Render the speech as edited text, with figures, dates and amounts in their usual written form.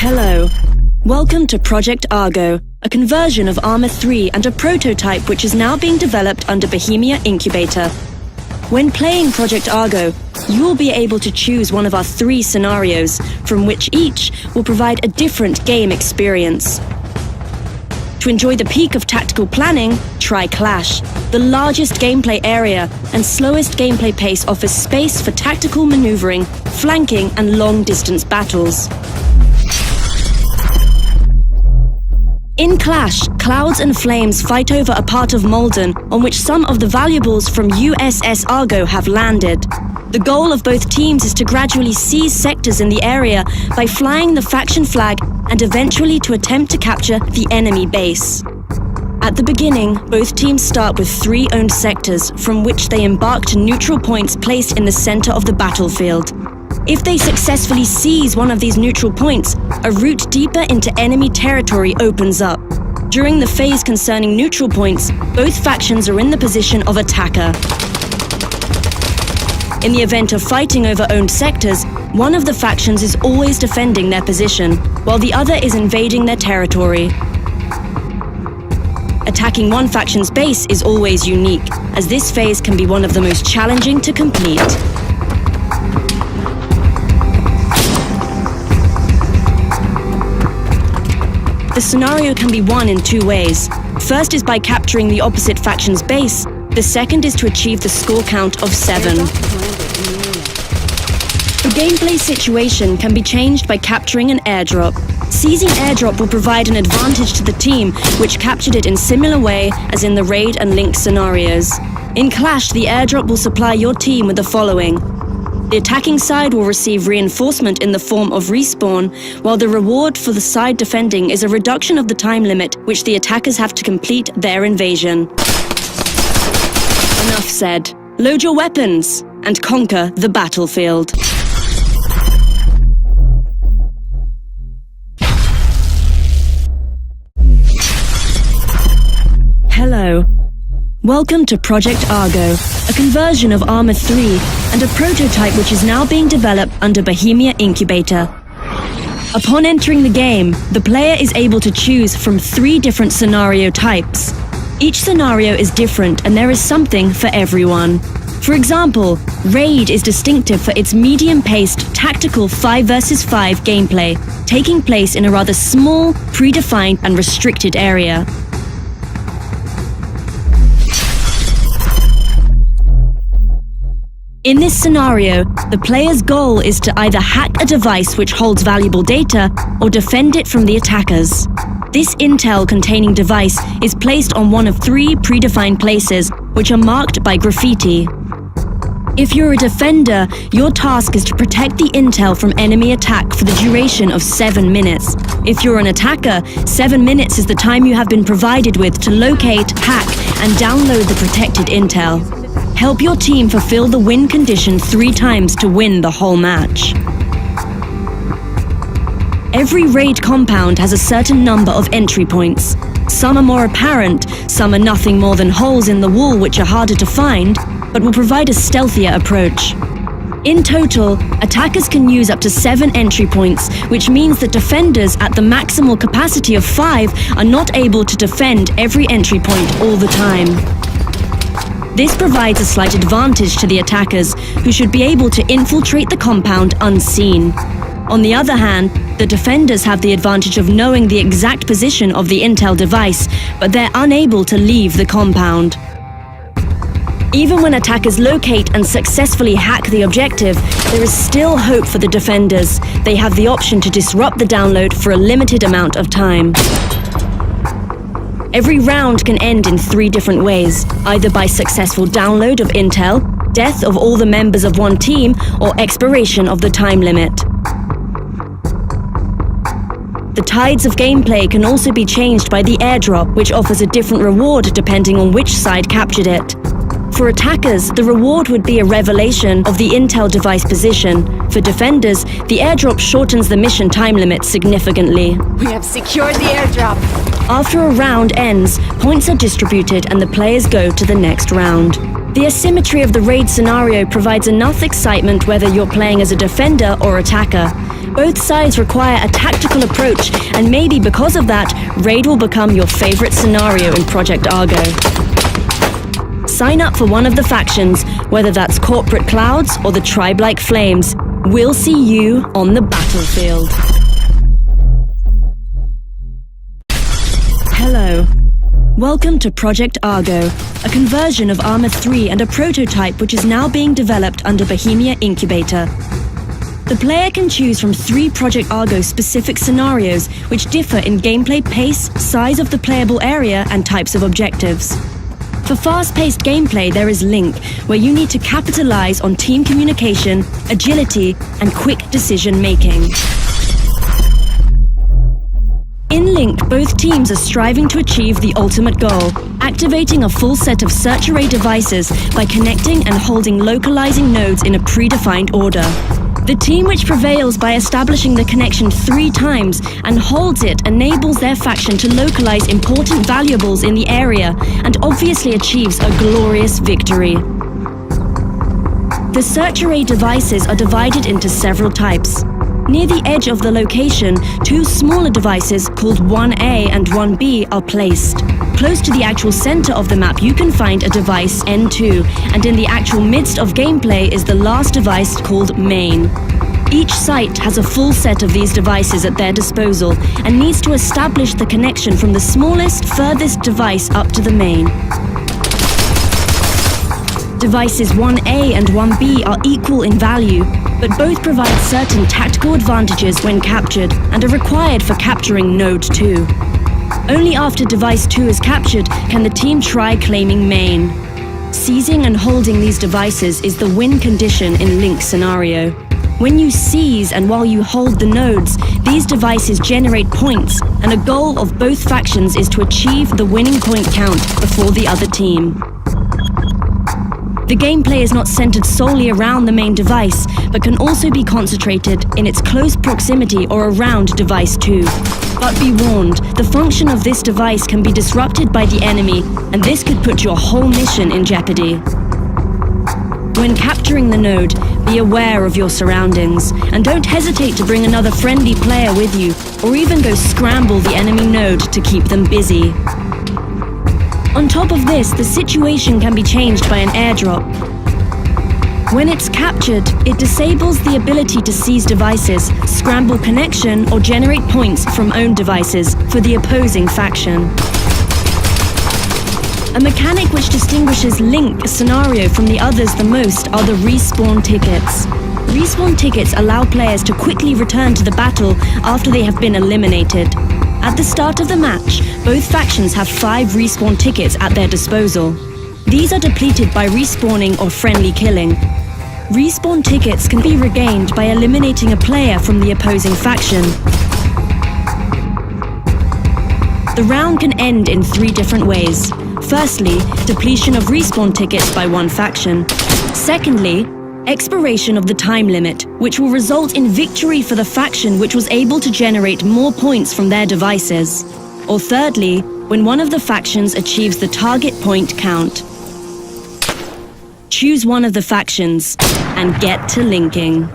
Hello. Welcome to Project Argo, a conversion of Arma 3 and a prototype which is now being developed under Bohemia Incubator. When playing Project Argo, you will be able to choose one of our 3 scenarios, from which each will provide a different game experience. To enjoy the peak of tactical planning, try Clash. The largest gameplay area and slowest gameplay pace offers space for tactical maneuvering, flanking and long-distance battles. In Clash, clouds and flames fight over a part of Malden on which some of the valuables from USS Argo have landed. The goal of both teams is to gradually seize sectors in the area by flying the faction flag and eventually to attempt to capture the enemy base. At the beginning, both teams start with 3 owned sectors from which they embark to neutral points placed in the center of the battlefield. If they successfully seize one of these neutral points, a route deeper into enemy territory opens up. During the phase concerning neutral points, both factions are in the position of attacker. In the event of fighting over owned sectors, one of the factions is always defending their position, while the other is invading their territory. Attacking one faction's base is always unique, as this phase can be one of the most challenging to complete. The scenario can be won in 2 ways. First is by capturing the opposite faction's base. The second is to achieve the score count of 7. The gameplay situation can be changed by capturing an airdrop. Seizing airdrop will provide an advantage to the team, which captured it in similar way as in the raid and link scenarios. In Clash, the airdrop will supply your team with the following. The attacking side will receive reinforcement in the form of respawn, while the reward for the side defending is a reduction of the time limit which the attackers have to complete their invasion. Enough said. Load your weapons and conquer the battlefield. Hello. Welcome to Project Argo, a conversion of Arma 3 and a prototype which is now being developed under Bohemia Incubator. Upon entering the game, the player is able to choose from 3 different scenario types. Each scenario is different and there is something for everyone. For example, Raid is distinctive for its medium-paced, tactical 5 vs 5 gameplay, taking place in a rather small, predefined and restricted area. In this scenario, the player's goal is to either hack a device which holds valuable data or defend it from the attackers. This intel containing device is placed on one of 3 predefined places, which are marked by graffiti. If you're a defender, your task is to protect the intel from enemy attack for the duration of 7 minutes. If you're an attacker, 7 minutes is the time you have been provided with to locate, hack, and download the protected intel. Help your team fulfill the win condition 3 times to win the whole match. Every raid compound has a certain number of entry points. Some are more apparent, some are nothing more than holes in the wall which are harder to find, but will provide a stealthier approach. In total, attackers can use up to 7 entry points, which means that defenders at the maximal capacity of 5 are not able to defend every entry point all the time. This provides a slight advantage to the attackers, who should be able to infiltrate the compound unseen. On the other hand, the defenders have the advantage of knowing the exact position of the intel device, but they're unable to leave the compound. Even when attackers locate and successfully hack the objective, there is still hope for the defenders. They have the option to disrupt the download for a limited amount of time. Every round can end in 3 different ways, either by successful download of intel, death of all the members of one team, or expiration of the time limit. The tides of gameplay can also be changed by the airdrop, which offers a different reward depending on which side captured it. For attackers, the reward would be a revelation of the intel device position. For defenders, the airdrop shortens the mission time limit significantly. We have secured the airdrop. After a round ends, points are distributed and the players go to the next round. The asymmetry of the raid scenario provides enough excitement whether you're playing as a defender or attacker. Both sides require a tactical approach, and maybe because of that, Raid will become your favorite scenario in Project Argo. Sign up for one of the factions, whether that's Corporate Clouds or the Tribe-like Flames. We'll see you on the battlefield. Hello. Welcome to Project Argo, a conversion of Arma 3 and a prototype which is now being developed under Bohemia Incubator. The player can choose from 3 Project Argo specific scenarios which differ in gameplay pace, size of the playable area, and types of objectives. For fast-paced gameplay, there is Link, where you need to capitalize on team communication, agility, and quick decision-making. In Link, both teams are striving to achieve the ultimate goal, activating a full set of search array devices by connecting and holding localizing nodes in a predefined order. The team which prevails by establishing the connection 3 times and holds it enables their faction to localize important valuables in the area and obviously achieves a glorious victory. The search array devices are divided into several types. Near the edge of the location, 2 smaller devices called 1A and 1B are placed. Close to the actual center of the map, you can find a device N2, and in the actual midst of gameplay is the last device called Main. Each site has a full set of these devices at their disposal and needs to establish the connection from the smallest, furthest device up to the main. Devices 1A and 1B are equal in value, but both provide certain tactical advantages when captured and are required for capturing Node 2. Only after Device 2 is captured can the team try claiming Main. Seizing and holding these devices is the win condition in Link's scenario. When you seize and while you hold the nodes, these devices generate points, and a goal of both factions is to achieve the winning point count before the other team. The gameplay is not centered solely around the main device, but can also be concentrated in its close proximity or around Device 2. But be warned, the function of this device can be disrupted by the enemy, and this could put your whole mission in jeopardy. When capturing the node, be aware of your surroundings, and don't hesitate to bring another friendly player with you, or even go scramble the enemy node to keep them busy. On top of this, the situation can be changed by an airdrop. When it's captured, it disables the ability to seize devices, scramble connection, or generate points from owned devices for the opposing faction. A mechanic which distinguishes Link scenario from the others the most are the respawn tickets. Respawn tickets allow players to quickly return to the battle after they have been eliminated. At the start of the match, both factions have 5 respawn tickets at their disposal. These are depleted by respawning or friendly killing. Respawn tickets can be regained by eliminating a player from the opposing faction. The round can end in 3 different ways. Firstly, depletion of respawn tickets by one faction. Secondly, expiration of the time limit, which will result in victory for the faction which was able to generate more points from their devices. Or thirdly, when one of the factions achieves the target point count. Choose one of the factions and get to linking.